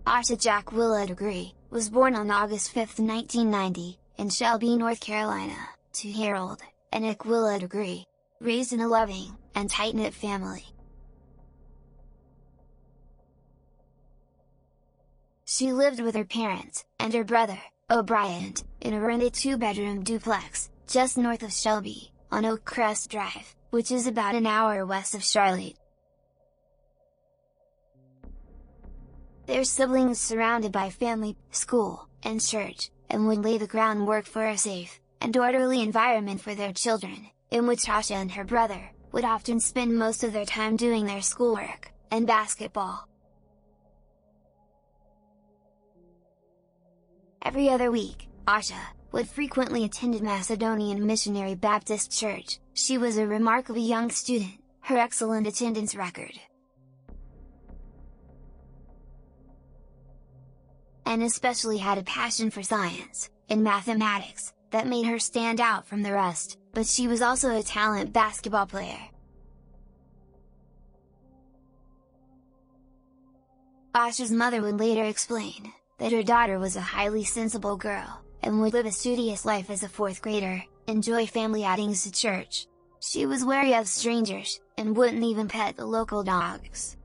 Asha Jacquilla Degree, was born on August 5, 1990, in Shelby, North Carolina, to Harold and Aquilla Degree. Raised in a loving and tight-knit family. She lived with her parents and her brother, O'Brien, in a rented 2-bedroom duplex, just north of Shelby, on Oak Crest Drive, which is about an hour west of Charlotte. Their siblings surrounded by family, school, and church, and would lay the groundwork for a safe and orderly environment for their children, in which Asha and her brother would often spend most of their time doing their schoolwork and basketball. Every other week, Asha would frequently attend a Macedonian Missionary Baptist church. She was a remarkable young student, her excellent attendance record, and especially had a passion for science and mathematics that made her stand out from the rest, but she was also a talented basketball player. Asha's mother would later explain that her daughter was a highly sensible girl, and would live a studious life as a 4th grader, enjoy family outings to church. She was wary of strangers, and wouldn't even pet the local dogs.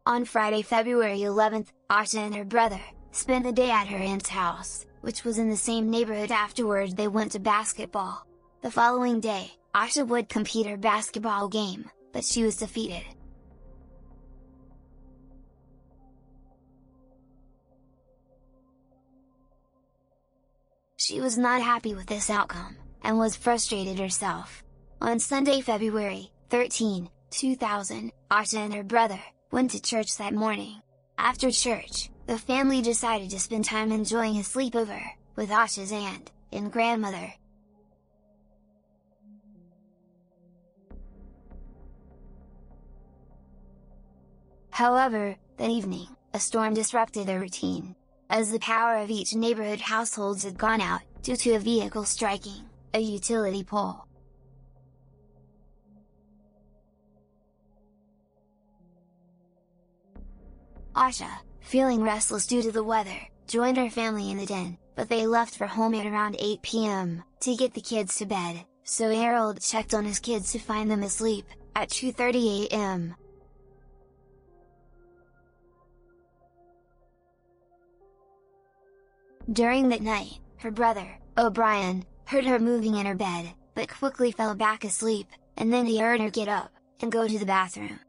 On Friday, February 11th, Asha and her brother spent the day at her aunt's house, which was in the same neighborhood. Afterwards they went to basketball. The following day, Asha would compete her basketball game, but she was defeated. She was not happy with this outcome, and was frustrated herself. On Sunday, February 13, 2000, Asha and her brother went to church that morning. After church, the family decided to spend time enjoying a sleepover with Asha's aunt and grandmother. However, that evening, a storm disrupted their routine, as the power of each neighborhood households had gone out, due to a vehicle striking a utility pole. Asha, feeling restless due to the weather, joined her family in the den, but they left for home at around 8 p.m. to get the kids to bed, so Harold checked on his kids to find them asleep at 2:30 a.m. During that night, her brother, O'Brien, heard her moving in her bed, but quickly fell back asleep, and then he heard her get up and go to the bathroom.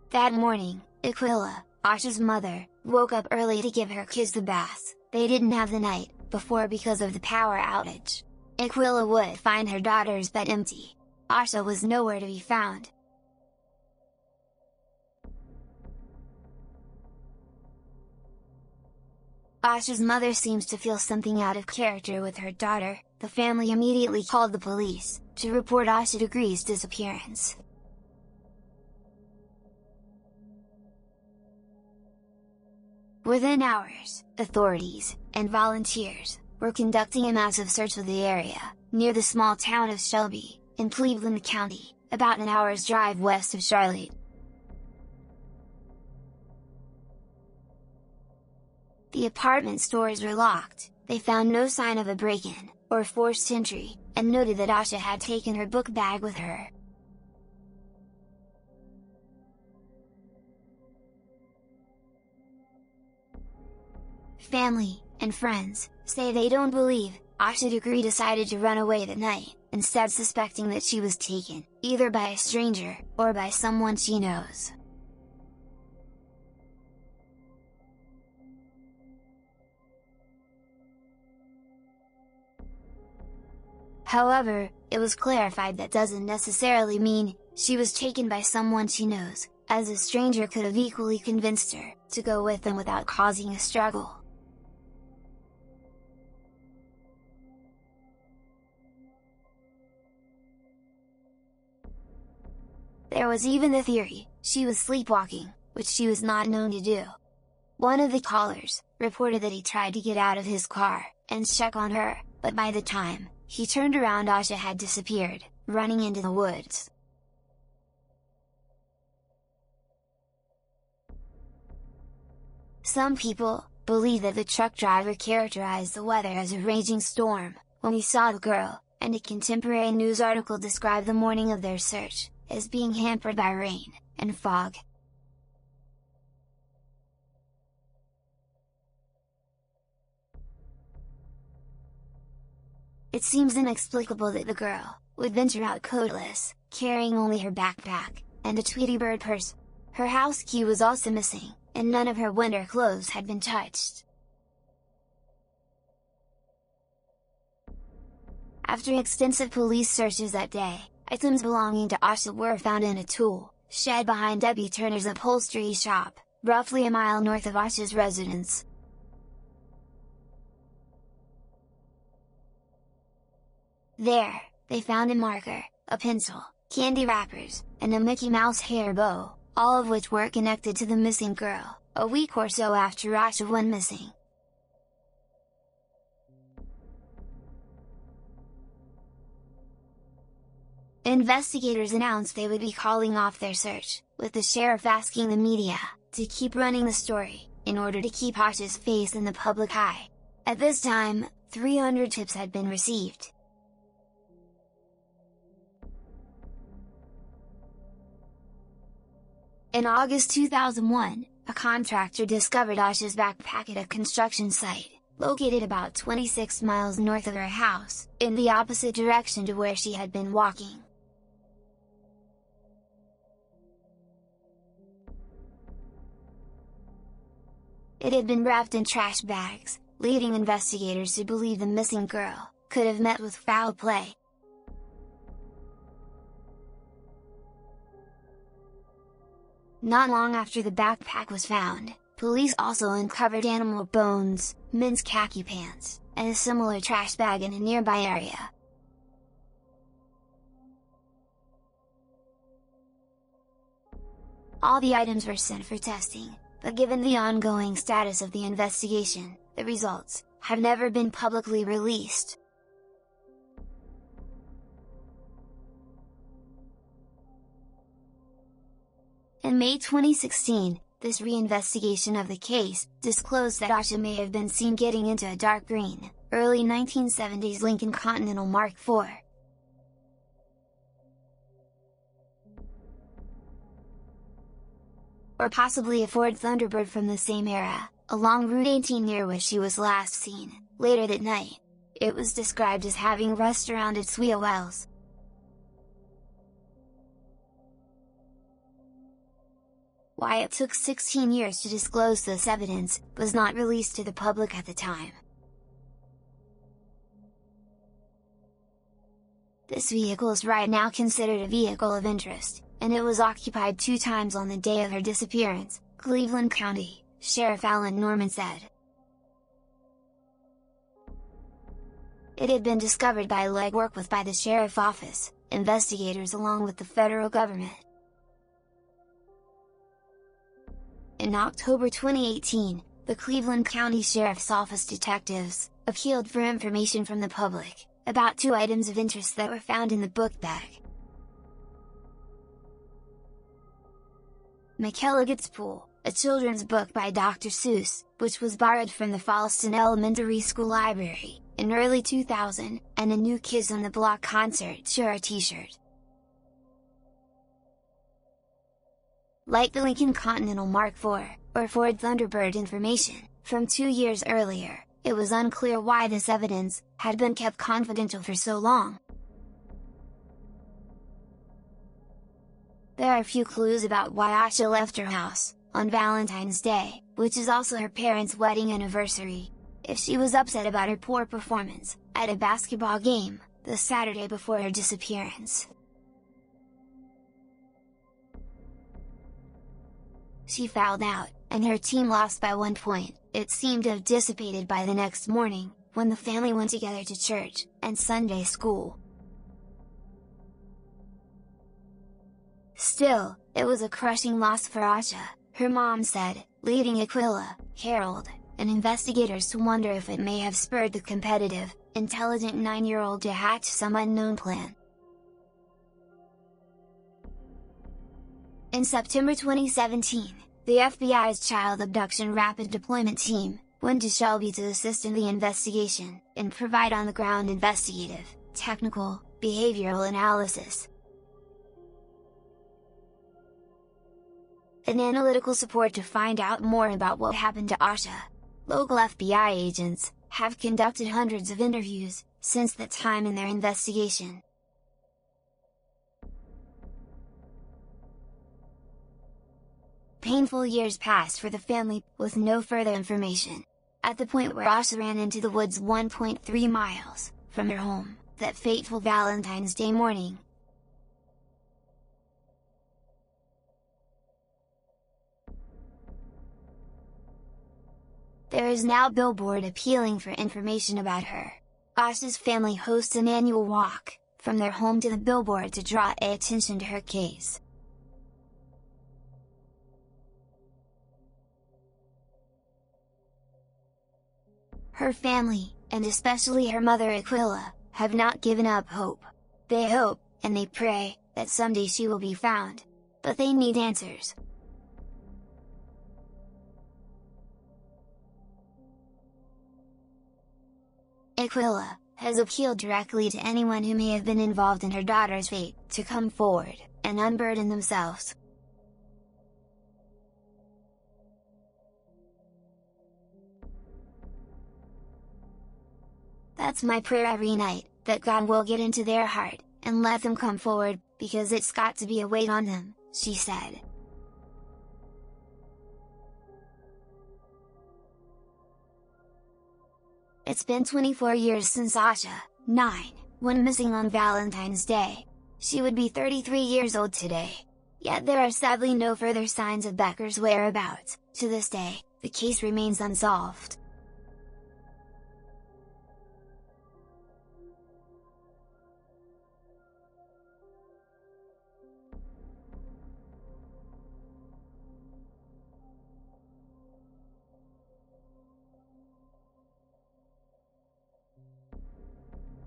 That morning, Aquilla, Asha's mother, woke up early to give her kids the bath they didn't have the night before because of the power outage. Aquilla would find her daughter's bed empty. Asha was nowhere to be found. Asha's mother seems to feel something out of character with her daughter. The family immediately called the police to report Asha Degree's disappearance. Within hours, authorities and volunteers were conducting a massive search of the area, near the small town of Shelby, in Cleveland County, about an hour's drive west of Charlotte. The apartment stores were locked. They found no sign of a break-in or forced entry, and noted that Asha had taken her book bag with her. Family and friends say they don't believe Asha Degree decided to run away that night, instead suspecting that she was taken, either by a stranger, or by someone she knows. However, it was clarified that doesn't necessarily mean she was taken by someone she knows, as a stranger could have equally convinced her to go with them without causing a struggle. There was even the theory she was sleepwalking, which she was not known to do. One of the callers reported that he tried to get out of his car and check on her, but by the time he turned around. Asha had disappeared, running into the woods. Some people believe that the truck driver characterized the weather as a raging storm when he saw the girl, and a contemporary news article described the morning of their search as being hampered by rain and fog. It seems inexplicable that the girl would venture out coatless, carrying only her backpack and a Tweety Bird purse. Her house key was also missing, and none of her winter clothes had been touched. After extensive police searches that day, items belonging to Asha were found in a tool shed behind Debbie Turner's upholstery shop, roughly a mile north of Asha's residence. There, they found a marker, a pencil, candy wrappers, and a Mickey Mouse hair bow, all of which were connected to the missing girl, a week or so after Asha went missing. Investigators announced they would be calling off their search, with the sheriff asking the media to keep running the story, in order to keep Asha's face in the public eye. At this time, 300 tips had been received. In August 2001, a contractor discovered Asha's backpack at a construction site, located about 26 miles north of her house, in the opposite direction to where she had been walking. It had been wrapped in trash bags, leading investigators to believe the missing girl could have met with foul play. Not long after the backpack was found, police also uncovered animal bones, men's khaki pants, and a similar trash bag in a nearby area. All the items were sent for testing, but given the ongoing status of the investigation, the results have never been publicly released. In May 2016, this reinvestigation of the case disclosed that Asha may have been seen getting into a dark green, early 1970s Lincoln Continental Mark IV. Or possibly a Ford Thunderbird from the same era, along Route 18 near where she was last seen, later that night. It was described as having rust around its wheel wells. Why it took 16 years to disclose this evidence was not released to the public at the time. This vehicle is right now considered a vehicle of interest, and it was occupied 2 times on the day of her disappearance, Cleveland County Sheriff Alan Norman said. It had been discovered by legwork by the sheriff's office, investigators along with the federal government. In October 2018, the Cleveland County Sheriff's Office detectives appealed for information from the public about 2 items of interest that were found in the book bag. McElligot's Pool, a children's book by Dr. Seuss, which was borrowed from the Falston Elementary School library in early 2000, and a New Kids on the Block concert tour t-shirt. Like the Lincoln Continental Mark IV, or Ford Thunderbird information, from 2 years earlier, it was unclear why this evidence had been kept confidential for so long. There are few clues about why Asha left her house on Valentine's Day, which is also her parents' wedding anniversary. If she was upset about her poor performance at a basketball game the Saturday before her disappearance. She fouled out, and her team lost by 1 point. It seemed to have dissipated by the next morning, when the family went together to church and Sunday school. Still, it was a crushing loss for Asha, her mom said, leading Aquila, Harold, and investigators to wonder if it may have spurred the competitive intelligent 9-year-old to hack some unknown plan. In September 2017, the FBI's Child Abduction Rapid Deployment Team went to Shelby to assist in the investigation, and provide on-the-ground investigative, technical, behavioral analysis, and analytical support to find out more about what happened to Asha. Local FBI agents have conducted hundreds of interviews since that time in their investigation. Painful years passed for the family, with no further information. At the point where Asha ran into the woods 1.3 miles from her home, that fateful Valentine's Day morning. There is now a billboard appealing for information about her. Asha's family hosts an annual walk from their home to the billboard to draw attention to her case. Her family, and especially her mother Aquila, have not given up hope. They hope, and they pray, that someday she will be found. But they need answers. Aquila has appealed directly to anyone who may have been involved in her daughter's fate, to come forward, and unburden themselves. That's my prayer every night, that God will get into their heart, and let them come forward, because it's got to be a weight on them, she said. It's been 24 years since Asha, 9, went missing on Valentine's Day. She would be 33 years old today. Yet there are sadly no further signs of Becker's whereabouts. To this day, the case remains unsolved.